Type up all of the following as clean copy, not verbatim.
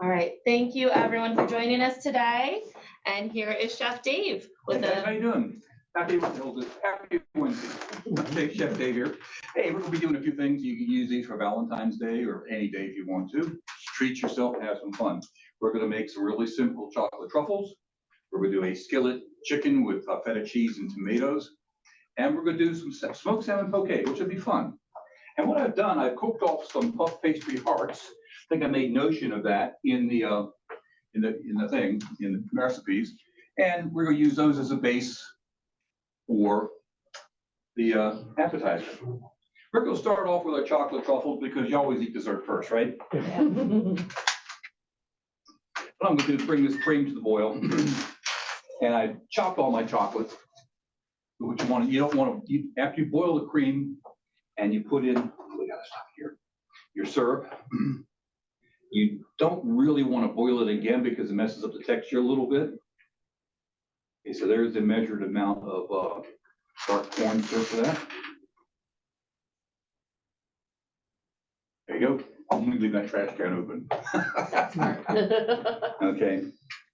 All right, thank you everyone for joining us today. And here is Chef Dave with Hey guys, how you doing? Happy Wednesday. Okay, Chef Dave here. Hey, we're gonna be doing a few things. You can use these for Valentine's Day or any day if you want to. Treat yourself and have some fun. We're gonna make some really simple chocolate truffles. We're gonna do a skillet chicken with feta cheese and tomatoes. And we're gonna do some smoked salmon poke, which would be fun. And what I've done, I've cooked off some puff pastry hearts. I think I made notion of that in the recipes. And we're gonna use those as a base for the appetizer. We're gonna start off with our chocolate truffles because you always eat dessert first, right? What I'm gonna do is bring this cream to the boil. And I chopped all my chocolate. What you don't want to, after you boil the cream and you put in, we gotta stop here, your syrup. You don't really want to boil it again because it messes up the texture a little bit. Okay, so there's the measured amount of dark corn syrup for that. There you go. I'm gonna leave that trash can open. Okay,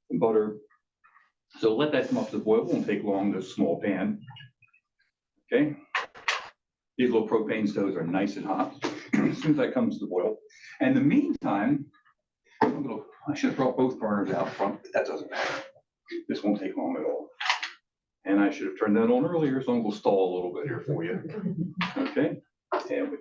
some butter. So let that come up to the boil. It won't take long, this small pan. Okay. These little propane stoves are nice and hot as soon as that comes to the boil. And in the meantime, I should have brought both burners out front, but that doesn't matter. This won't take long at all. And I should have turned that on earlier, so I'm gonna stall a little bit here for you. Okay, and we.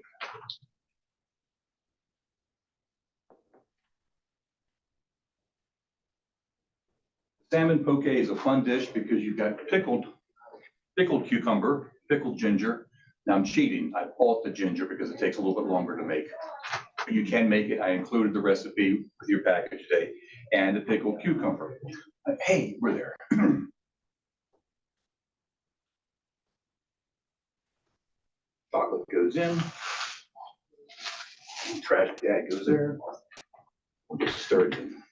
Salmon poke is a fun dish because you've got pickled cucumber, pickled ginger. Now I'm cheating. I bought the ginger because it takes a little bit longer to make. But you can make it. I included the recipe with your package today, and the pickled cucumber. Hey, we're there. Chocolate goes in. Trash bag goes there. We'll just stir it in.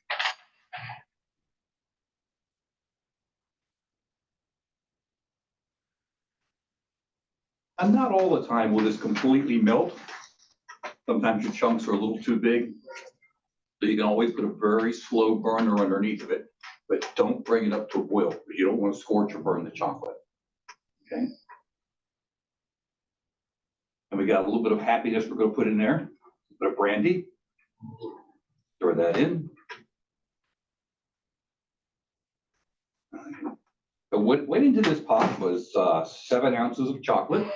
And not all the time will this completely melt. Sometimes your chunks are a little too big. So you can always put a very slow burner underneath of it, but don't bring it up to a boil because you don't want to scorch or burn the chocolate. Okay. And we got a little bit of happiness we're going to put in there. A bit of brandy. Throw that in. So what went into this pot was 7 ounces of chocolate,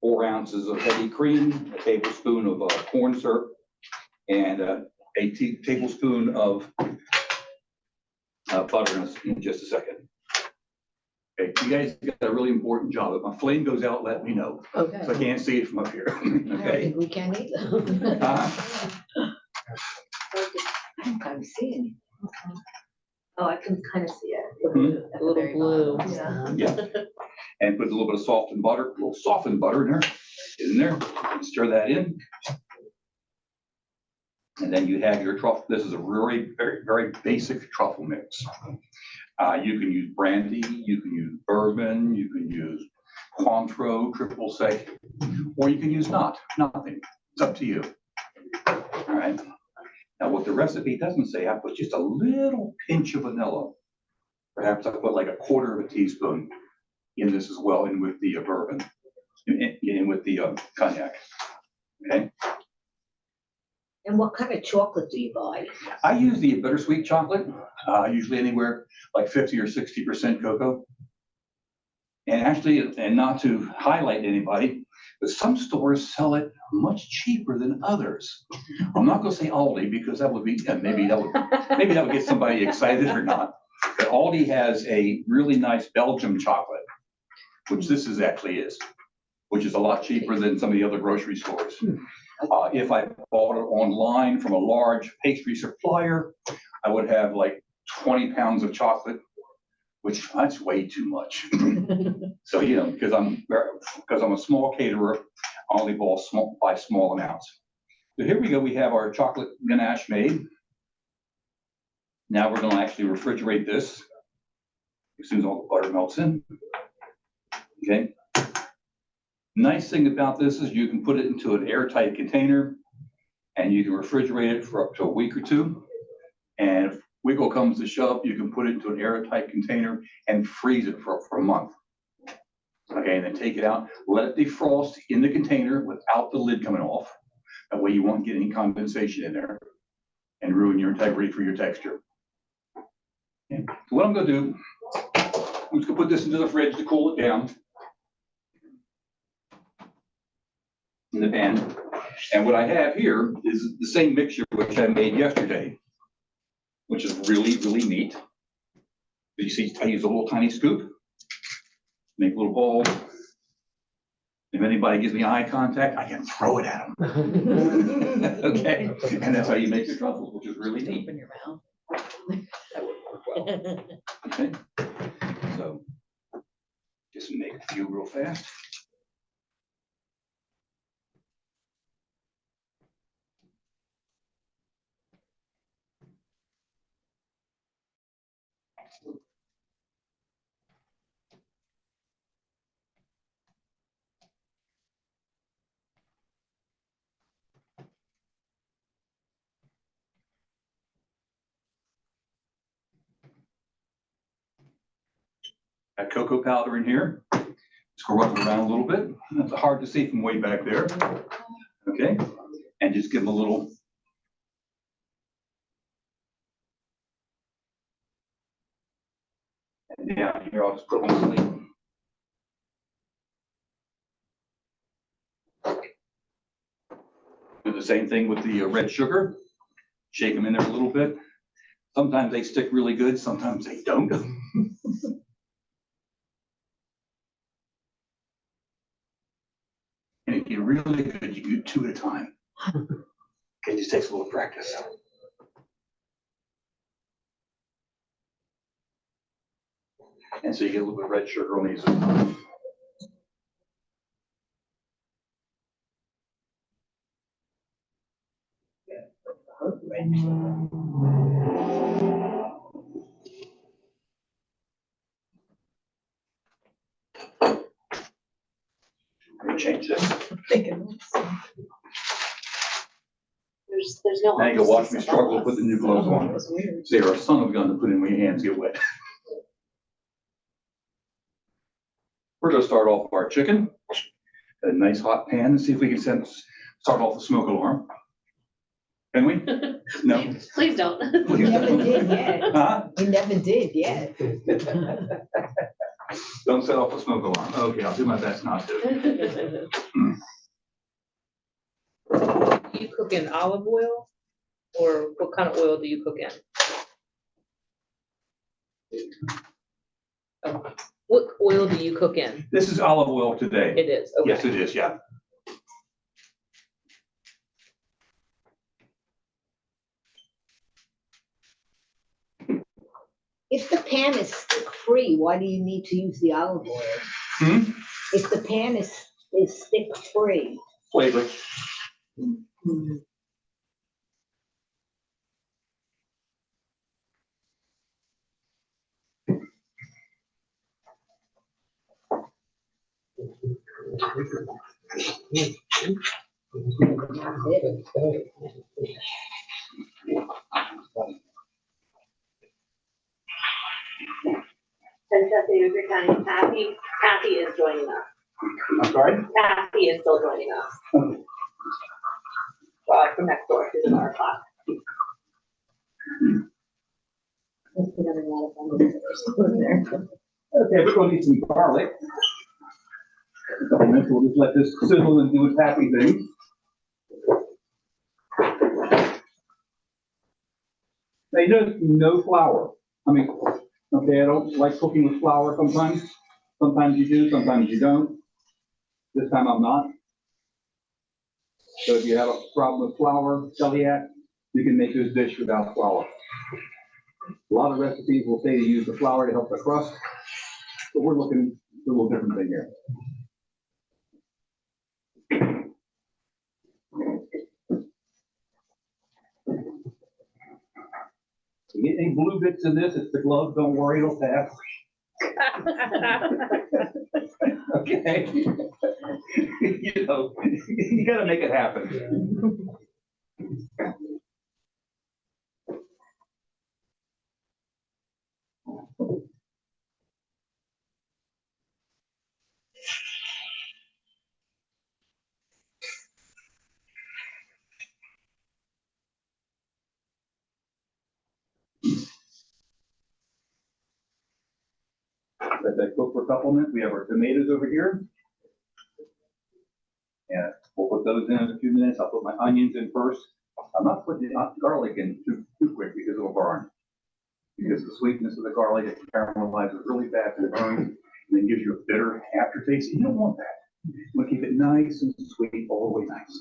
4 ounces of heavy cream, a tablespoon of corn syrup, and a tablespoon of butter in just a second. Okay, you guys got a really important job. If my flame goes out, let me know. Okay. So I can't see it from up here. I don't Okay. think we can either. I don't kind of see any. Oh, I can kind of see it. Mhm. At A the little very blue. bottom, yeah. Yeah. And put a little bit of softened butter, a little softened butter in there. Get in there, stir that in. And then you have your truffle. This is a very, very basic truffle mix. You can use brandy, you can use bourbon, you can use Cointreau, triple sec, or you can use nothing. It's up to you. All right. Now, what the recipe doesn't say, I put just a little pinch of vanilla. Perhaps I put like a quarter of a teaspoon in this as well, and with the bourbon, and with the cognac. Okay. And what kind of chocolate do you buy? I use the bittersweet chocolate, usually anywhere like 50 or 60% cocoa. And actually, and not to highlight anybody, but some stores sell it much cheaper than others. I'm not going to say Aldi because that would be, maybe that would get somebody excited or not. But Aldi has a really nice Belgian chocolate, which this actually is, which is a lot cheaper than some of the other grocery stores. If I bought it online from a large pastry supplier, I would have like 20 pounds of chocolate, which that's way too much. So, you know, because I'm a small caterer, I only buy small amounts. So here we go. We have our chocolate ganache made. Now we're going to actually refrigerate this as soon as all the butter melts in. Okay. Nice thing about this is you can put it into an airtight container and you can refrigerate it for up to a week or two. And if wiggle comes to shove, you can put it into an airtight container and freeze it for a month. Okay, and then take it out, let it defrost in the container without the lid coming off. That way you won't get any condensation in there and ruin your integrity for your texture. Okay, so what I'm gonna do, I'm just gonna put this into the fridge to cool it down. In the pan. And what I have here is the same mixture which I made yesterday, which is really, really neat. You see, I use a little tiny scoop, make a little ball. If anybody gives me eye contact, I can throw it at them. Okay, and that's how you make your truffles, which is really neat. Open your mouth. That would work well. Okay, so just make a few real fast. Got cocoa powder in here. Just go rub it around a little bit. That's hard to see from way back there. Okay, and just give them a little. And down here, I'll just put one sleeve. Do the same thing with the red sugar. Shake them in there a little bit. Sometimes they stick really good, sometimes they don't. And if you're really good, you do 2 at a time. Okay, just takes a little practice. And so you get a little bit of red sugar on these. Let me change this. There's no. Now you go watch me struggle to put the new clothes on. They are a son of a gun to put in when your hands get wet. We're gonna start off our chicken. A nice hot pan and see if we can start off the smoke alarm. Can we? No? Please don't. You never did yet. Huh? You never did yet. Don't set off the smoke alarm. Okay, I'll do my best not to. Do you cook in olive oil? Or what kind of oil do you cook in? Oh, what oil do you cook in? This is olive oil today. It is, okay. Yes, it is, yeah. If the pan is stick-free, why do you need to use the olive oil? Hmm? If the pan is stick-free. Flavor. Princess Avery County, Kathy is joining us. I'm sorry? Kathy is still joining us. From next door, she's in our class. Okay, we're gonna need some garlic. A couple minutes, we'll just let this sizzle and do its happy thing. Now, you know, no flour. I mean, okay, I don't like cooking with flour sometimes. Sometimes you do, sometimes you don't. This time I'm not. So if you have a problem with flour, celiac, you can make this dish without flour. A lot of recipes will say to use the flour to help the crust, but we're looking at a little different thing here. You get any blue bits in this, it's the glove, don't worry, it'll pass. Okay. You know, you gotta make it happen. Let that cook for a couple minutes. We have our tomatoes over here. And we'll put those in a few minutes. I'll put my onions in first. I'm not putting the garlic in too quick because it'll burn. Because the sweetness of the garlic, it caramelizes really fast and it burns, and then gives you a bitter aftertaste. You don't want that. You want to keep it nice and sweet, all the way nice.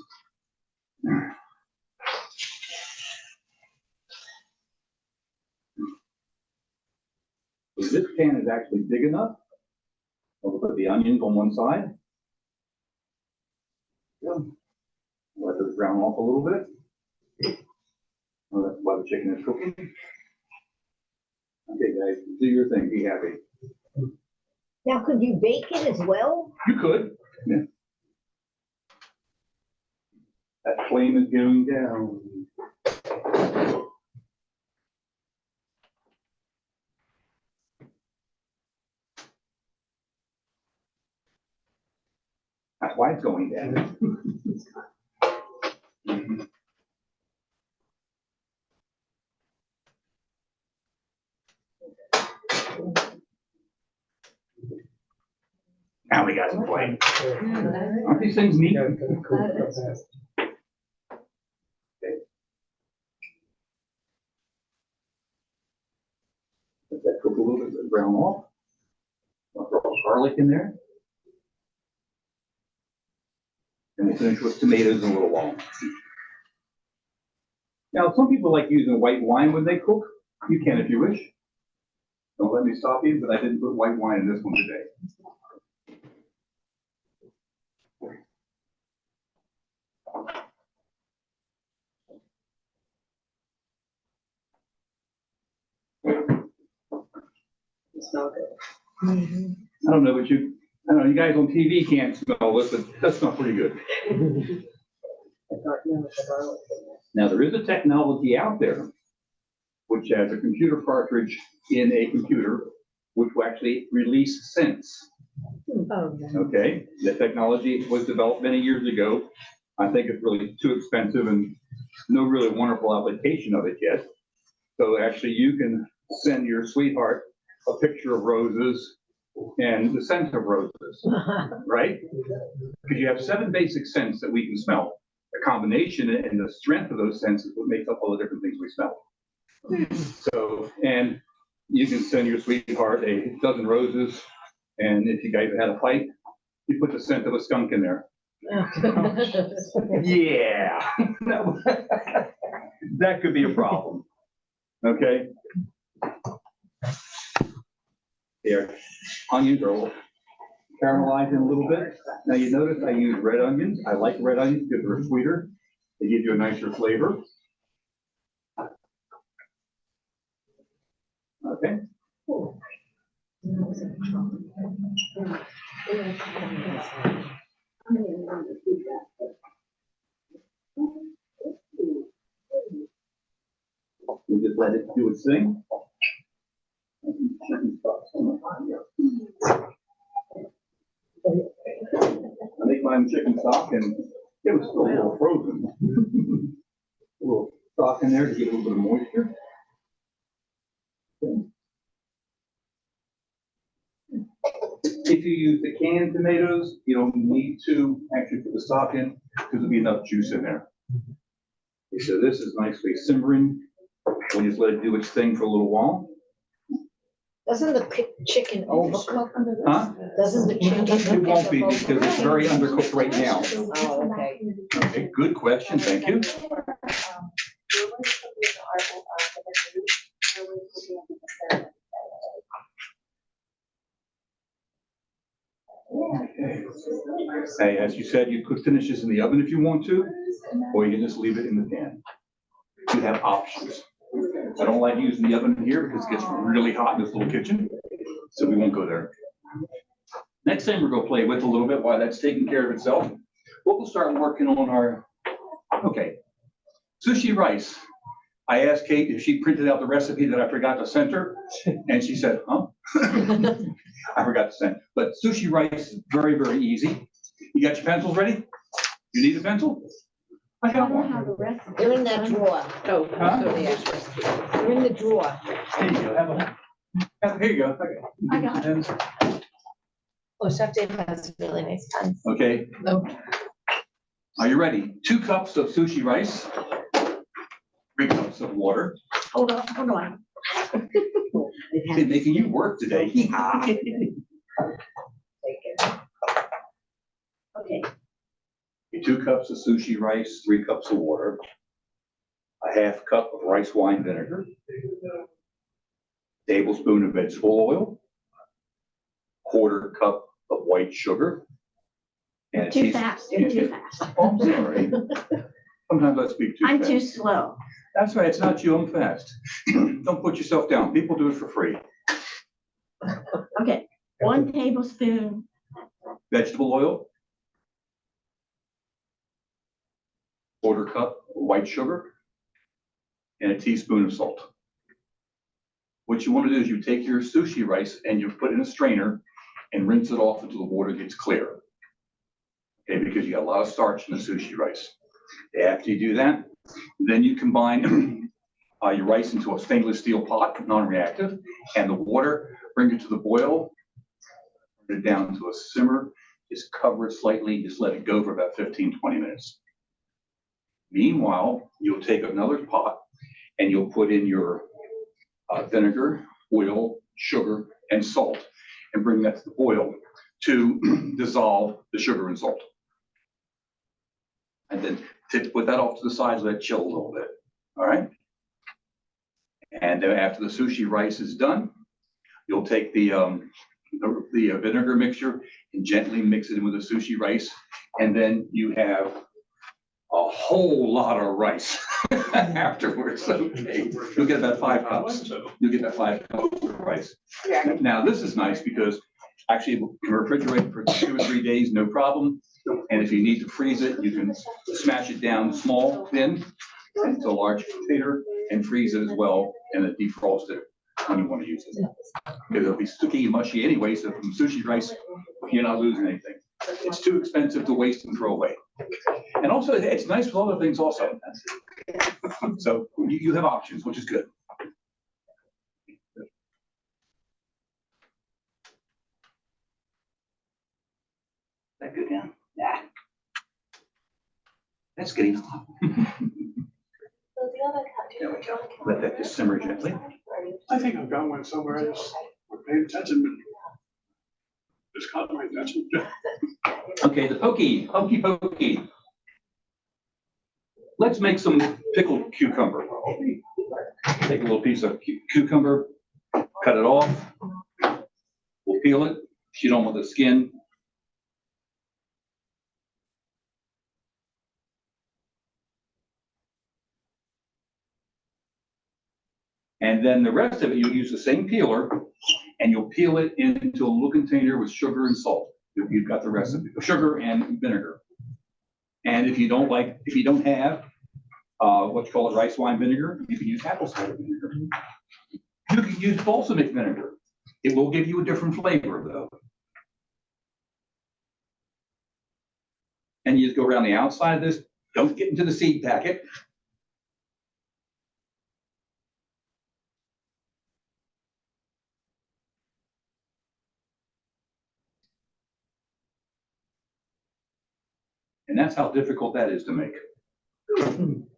So this pan is actually big enough. I'll put the onions on one side. Let those brown off a little bit. Well, that's why the chicken is cooking. Okay, guys, do your thing. Be happy. Now, could you bake it as well? You could. Yeah. That flame is going down. That's why it's going down. Mhm. Now we got some flame. Aren't these things neat? Yeah, kind of cool. Let that cook a little bit, brown off. I'll throw some garlic in there. And we'll finish with tomatoes in a little while. Now, some people like using white wine when they cook. You can if you wish. Don't let me stop you, but I didn't put white wine in this one today. Smell good. I don't know, but I don't know, you guys on TV can't smell this, but that smells pretty good. Now, there is a technology out there which has a computer cartridge in a computer which will actually release scents. Oh, Okay, the technology was developed many years ago. I think it's really too expensive and no really wonderful application of it yet. So actually you can send your sweetheart a picture of roses and the scent of roses, right? Because you have 7 basic scents that we can smell. A combination and the strength of those scents is what makes up all the different things we smell. So, and you can send your sweetheart a dozen roses, and if you guys had a fight, you put the scent of a skunk in there. Yeah. That could be a problem. Okay? Here, onions are caramelizing a little bit. Now you notice I use red onions. I like red onions because they're sweeter. They give you a nicer flavor. Okay? We just let it do its thing. I make my own chicken stock and it was still a little frozen. A little stock in there to get a little bit of moisture. If you use the canned tomatoes, you don't need to actually put the stock in because there'll be enough juice in there. Okay, so this is nicely simmering. We just let it do its thing for a little while. Doesn't the chicken overcook? Huh? Doesn't the chicken? It won't be because it's very undercooked right now. Oh, okay. Okay, good question, thank you. Hey, as you said, you could finish this in the oven if you want to, or you can just leave it in the pan. You have options. I don't like using the oven here because it gets really hot in this little kitchen, so we won't go there. Next thing we're gonna play with a little bit while that's taking care of itself. We'll start working on our, okay, sushi rice. I asked Kate if she printed out the recipe that I forgot to send her, and she said, huh? I forgot to send, but sushi rice is very, very easy. You got your pencils ready? You need a pencil? I got one. They're in that drawer. Oh, Huh? so yeah. They're in the drawer. There you go, have a, Here you go. I got it. Oh, Chef Dave has really nice puns. Okay, No. are you ready? 2 cups of sushi rice, 3 cups of water. Hold on, hold on. Been making you work today. Okay, 2 cups of sushi rice, 3 cups of water, a half cup of rice wine vinegar, tablespoon of vegetable oil, 1/4 cup of white sugar. And a too teaspoon. fast, you're too fast. Oh, I'm sorry. Sometimes I speak too I'm fast. too slow. That's right, it's not you, I'm fast. Don't put yourself down. People do it for free. Okay, 1 tablespoon, Vegetable oil, 1/4 cup of white sugar, and a teaspoon of salt. What you want to do is you take your sushi rice and you put it in a strainer and rinse it off until the water gets clear. Okay, because you got a lot of starch in the sushi rice. After you do that, then you combine your rice into a stainless steel pot, non-reactive, and the water, bring it to the boil, turn it down to a simmer, just cover it slightly, just let it go for about 15, 20 minutes. Meanwhile, you'll take another pot and you'll put in your vinegar, oil, sugar, and salt, and bring that to the boil to dissolve the sugar and salt. And then put that off to the side, let it chill a little bit, all right? And then after the sushi rice is done, you'll take the vinegar mixture and gently mix it in with the sushi rice. And then you have a whole lot of rice afterwards, okay? You'll get about 5 cups. You'll get about 5 cups of rice. Now, this is nice because actually you can refrigerate it for 2 or 3 days, no problem. And if you need to freeze it, you can smash it down small, thin, into a large container and freeze it as well, and then defrost it when you want to use it. Because it'll be sticky and mushy anyway, so from sushi rice, you're not losing anything. It's too expensive to waste and throw away. And also, it's nice with other things also. So you have options, which is good. That good now? Yeah. That's getting hot. There we go. Let that just simmer gently. I think I've got one somewhere. I just weren't paying attention. Just caught my attention. Okay, the hokey pokey. Let's make some pickled cucumber. Take a little piece of cucumber, cut it off. We'll peel it. You don't want the skin. And then the rest of it, you'll use the same peeler and you'll peel it into a little container with sugar and salt. You've got the recipe, sugar and vinegar. And if you don't have what you call rice wine vinegar, you can use apple cider vinegar. You can use balsamic vinegar. It will give you a different flavor though. And you just go around the outside of this. Don't get into the seed packet. And that's how difficult that is to make. And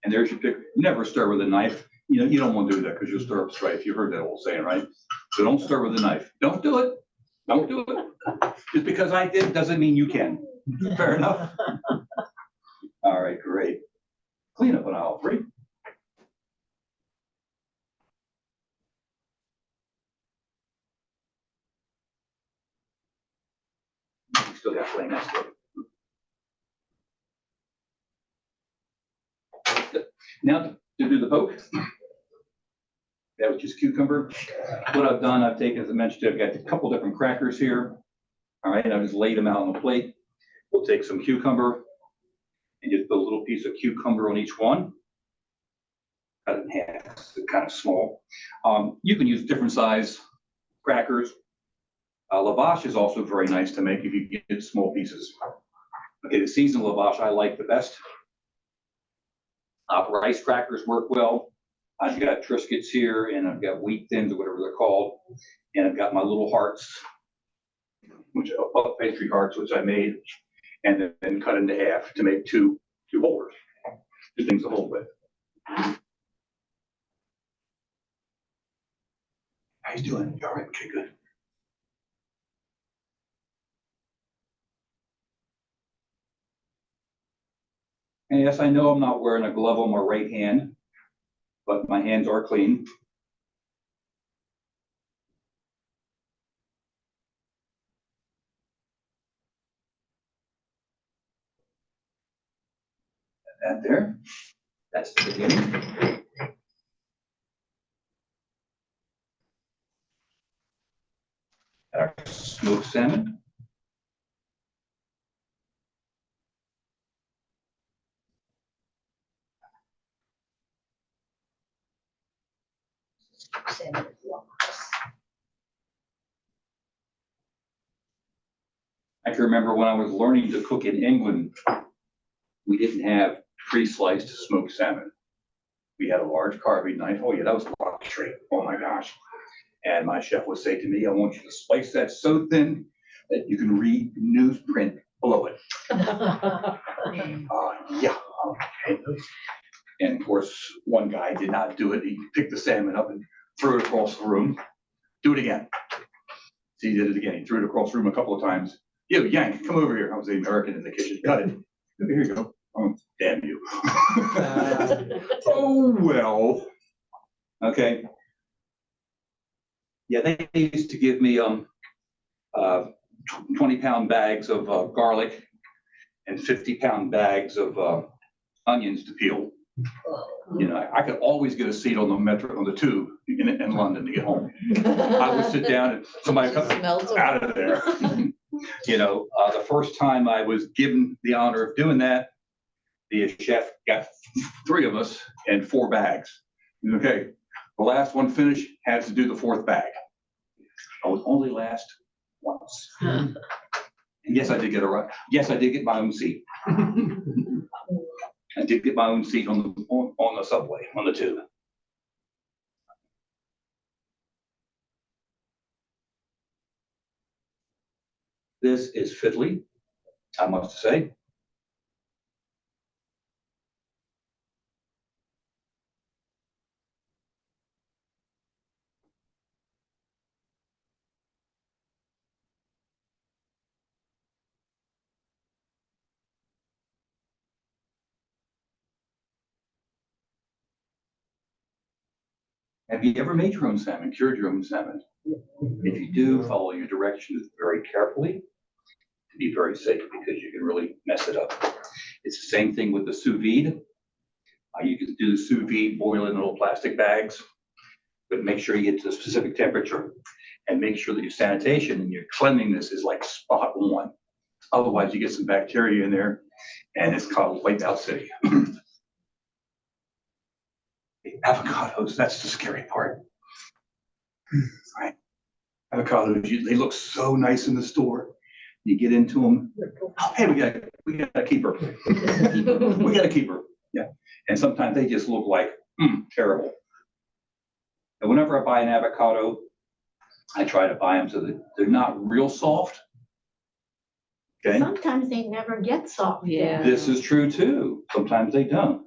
there's your pick. Never stir with a knife. You know, you don't want to do that because you'll stir up strife. You heard that old saying, right? So don't stir with a knife. Don't do it. Don't do it. Just because I did doesn't mean you can. Fair enough. All right, great. Clean up on aisle 3. You still got plain next to it. Now to do the poke. That was just cucumber. What I've done, I've taken, as I mentioned, I've got a couple different crackers here. All right, I've just laid them out on the plate. We'll take some cucumber and just put a little piece of cucumber on each one. Cut it in half, it's kind of small. You can use different size crackers. Lavash is also very nice to make if you get small pieces. Okay, the seasoned lavash I like the best. Rice crackers work well. I've got Triscuits here, and I've got wheat thins, or whatever they're called, and I've got my little hearts, which are pastry hearts, which I made, and then cut into half to make two holders, two things to hold with. How you doing? You all right? Okay, good. And yes, I know I'm not wearing a glove on my right hand, but my hands are clean. That there, that's the beginning. Our smoked salmon. Salmon is long. I can remember when I was learning to cook in England, we didn't have pre-sliced smoked salmon. We had a large carving knife. Oh yeah, that was luxury. Oh my gosh. And my chef would say to me, I want you to slice that so thin that you can read newsprint below it. Yeah, okay. And of course, one guy did not do it. He picked the salmon up and threw it across the room. Do it again. So he did it again. He threw it across the room a couple of times. Yo, Yank, come over here. I was the American in the kitchen. Got it. Here you go. Oh, damn you. Oh, well. Okay. Yeah, they used to give me 20-pound bags of garlic and 50-pound bags of onions to peel. You know, I could always get a seat on the metro, on the tube in London to get home. I would sit down and somebody comes out of there. You know, the first time I was given the honor of doing that, the chef got 3 of us and 4 bags. Okay, the last one finished, has to do the 4th bag. I would only last once. And yes, I did get yes, I did get my own seat. I did get my own seat on the subway, on the tube. This is fiddly, I must say. Have you ever made your own salmon, cured your own salmon? If you do, follow your directions very carefully to be very safe, because you can really mess it up. It's the same thing with the sous vide. You can do the sous vide, boil in little plastic bags, but make sure you get to a specific temperature and make sure that your sanitation and your cleanliness is like spot on. Otherwise, you get some bacteria in there and it's called wipeout city. Avocados, that's the scary part. Right. Avocados, they look so nice in the store. You get into them. Oh, hey, we got a keeper. We got a keeper. Yeah. And sometimes they just look like terrible. And whenever I buy an avocado, I try to buy them so that they're not real soft. Okay. Sometimes they never get soft. Yeah. This is true too. Sometimes they don't.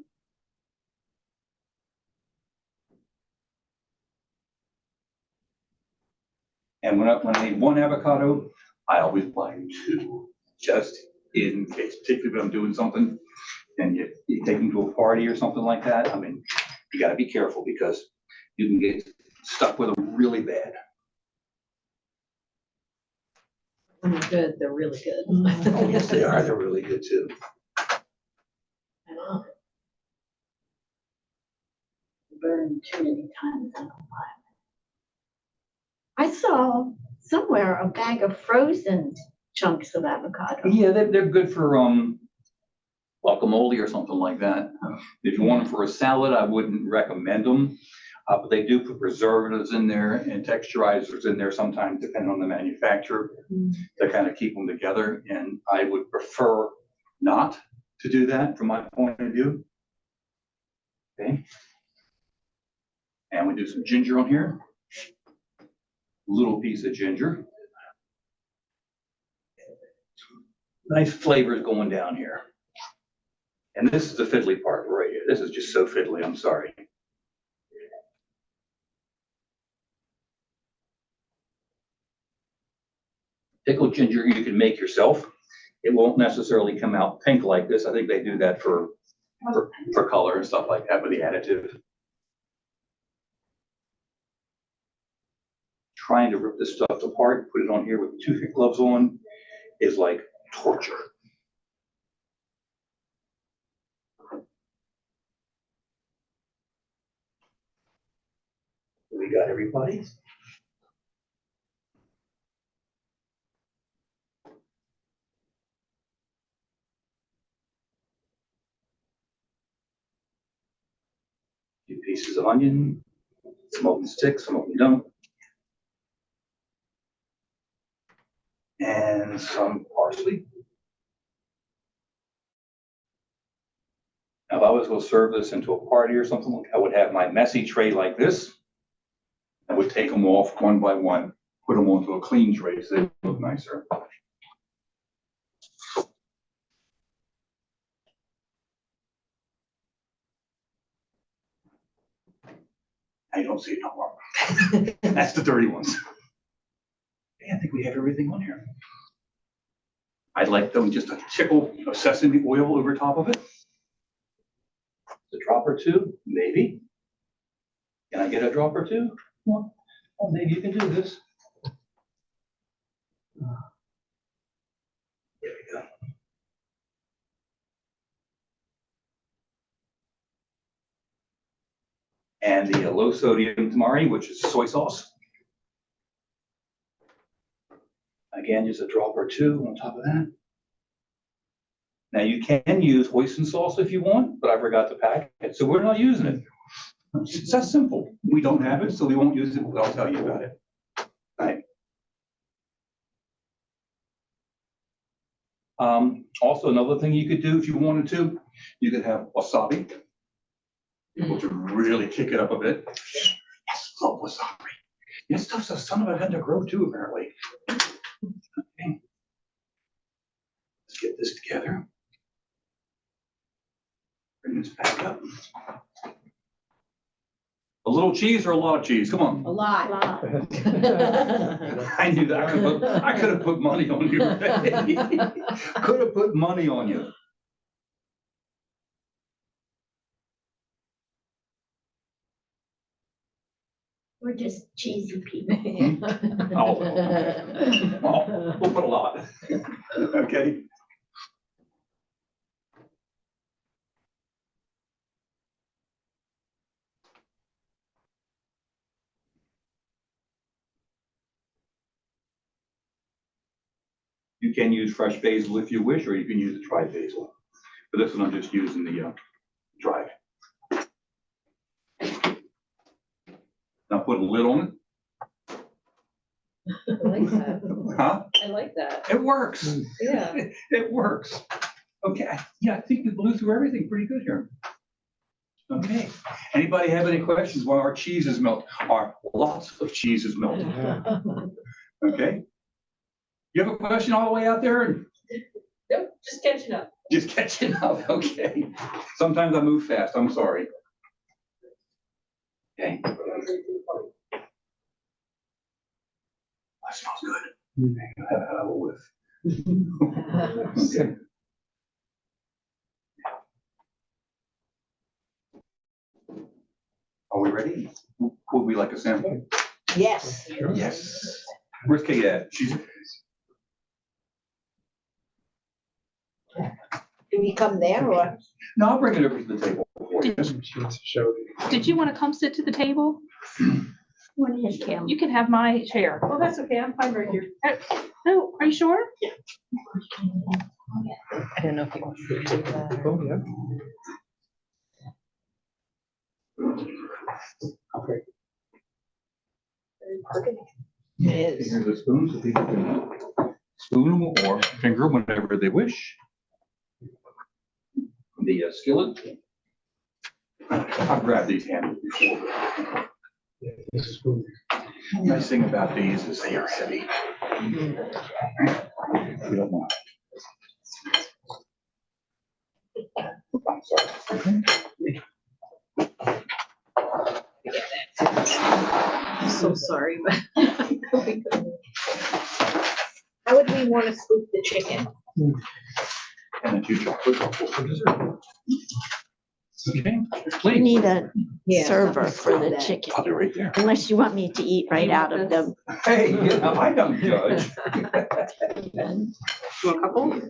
And when I need one avocado, I always buy 2, just in case, particularly when I'm doing something and you take them to a party or something like that. I mean, you gotta be careful because you can get stuck with them really bad. When they're good, they're really good. Oh, yes, they are. They're really good too. Burned too many times. I don't buy 'em. I saw somewhere a bag of frozen chunks of avocado. Yeah, they're good for guacamole or something like that. If you want them for a salad, I wouldn't recommend them. But they do put preservatives in there and texturizers in there sometimes, depending on the manufacturer, to kind of keep them together. And I would prefer not to do that from my point of view. Okay. And we do some ginger on here. Little piece of ginger. Nice flavors going down here. And this is the fiddly part right here. This is just so fiddly, I'm sorry. Pickled ginger you can make yourself. It won't necessarily come out pink like this. I think they do that for color and stuff like that with the additive. Trying to rip this stuff apart, put it on here with toothpick gloves on is like torture. We got everybody? Few pieces of onion, some of them stick, some of them don't. And some parsley. Now, if I was going to serve this into a party or something, I would have my messy tray like this. I would take them off one by one, put them onto a clean tray so they look nicer. I don't see it no more. That's the dirty ones. Yeah, I think we have everything on here. I'd like them just a tickle of sesame oil over top of it. A drop or two, maybe. Can I get a drop or two? Well, maybe you can do this. There we go. And the low sodium tamari, which is soy sauce. Again, just a drop or two on top of that. Now you can use hoisin sauce if you want, but I forgot to pack it, so we're not using it. It's that simple. We don't have it, so we won't use it, but I'll tell you about it. All right. Also, another thing you could do if you wanted to, you could have wasabi, which would really kick it up a bit. Yes, love wasabi. This stuff's a son of a gun to grow too, apparently. Okay. Let's get this together. Bring this back up. A little cheese or a lot of cheese? Come on. A lot. I knew that. I could have put money on you. Could have put money on you. We're just cheesy people. Oh, we'll put a lot. Okay. You can use fresh basil if you wish, or you can use the dried basil. For this one, I'm just using the dried. Now put a lid on I like that. it. Huh? I like that. It works. Yeah. It works. Okay, yeah, I think we blew through everything pretty good here. Okay, anybody have any questions while our cheeses melt? Lots of cheeses melt. Okay? You have a question all the way out there? Nope, just catching up. Just catching up, okay. Sometimes I move fast, I'm sorry. Okay. That smells good. Have a whiff. Okay. Are we ready? Would we like a sample? Yes. Yes. Where's Kate at? She's. Do we come there or? No, I'll bring it over to the table for you. She wants to show you. Did you want to come sit to the table? What is Kim? You can have my chair. Oh, that's okay. I'm fine right here. Oh, are you sure? I don't know if you want to do that. Oh, yeah. Okay. It is. Here's a spoon so people can spoon or finger whenever they wish. The skillet. I've grabbed these handles before. Nice thing about these is they are heavy. You don't want. I'm I'm so sorry, but. How would we want to scoop the chicken? And the 2 chocolate waffles for dessert. Okay, We please. need a Yeah. server for the chicken, I'll be right there. unless you want me to eat right out of them. Hey, I don't judge. You want a couple?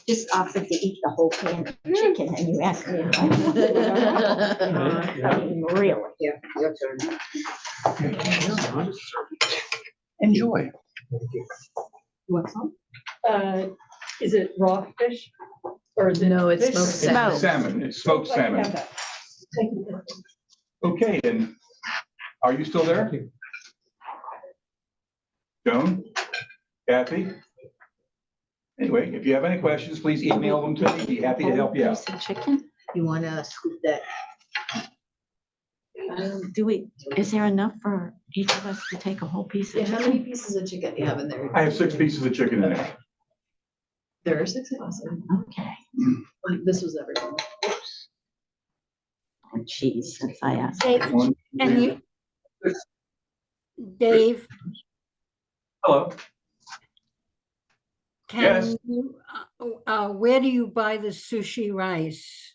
Just offered to eat the whole pan of chicken and you asked me if I wanted it or not. I mean, really. Yeah, your turn. Enjoy. Want some? Is it raw fish? Or is it? No, it's fish? smoked salmon. Salmon, it's smoked I can have salmon. that. Okay, and are you still there? Joan? Kathy? Anyway, if you have any questions, please email them to me. Be happy to help you out. Piece of chicken? You want to scoop that? Is there enough for each of us to take a whole piece Yeah, of how chicken? many pieces of chicken do you have in there? I have 6 pieces of chicken in there. There are 6 awesome. Okay. This was everything. Oh, geez, since I asked. Dave, One, and you, Dave, hello. Yes. can you, where do you buy the sushi rice?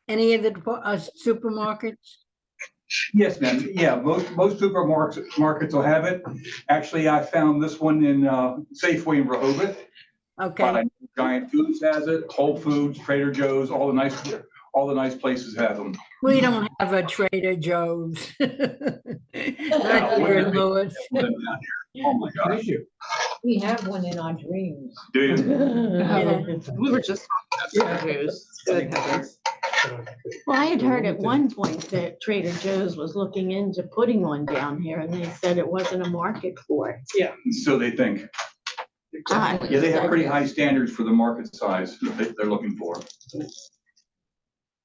Any of the supermarkets? Yes, ma'am. Yeah, most supermarkets will have it. Actually, I found this one in Safeway in Rehoboth. Okay, But I know Giant Foods has it, Whole Foods, Trader Joe's, all the nice places have them. we don't have a Trader Joe's. Not here in Lewis. Oh, my gosh. We have one in our dreams. Do you? Yeah. We were just talking about Trader Joe's. Good, Heather. Well, I had heard at one point that Trader Joe's was looking into putting one down here and they said it wasn't a market for it. So they think. Ah, Yeah, they have pretty high standards for the market size that they're looking for.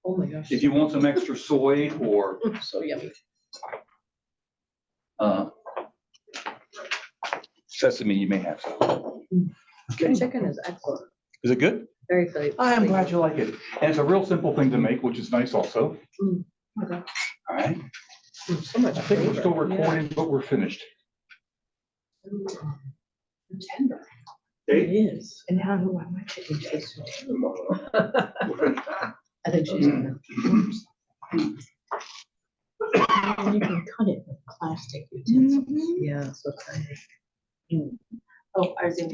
Oh my gosh. If you want some extra soy or So yummy. sesame, you may have some. The chicken is excellent. Is it good? Very flavorful. I'm glad you like it. And it's a real simple thing to make, which is nice also. Okay. All right. So much I think we're still flavor. recording, but we're finished. Tender. Okay? is. And how do I want my chicken taste so terrible? I think she's gonna. You can cut it with plastic utensils. Yeah, so exciting. Oh, I was in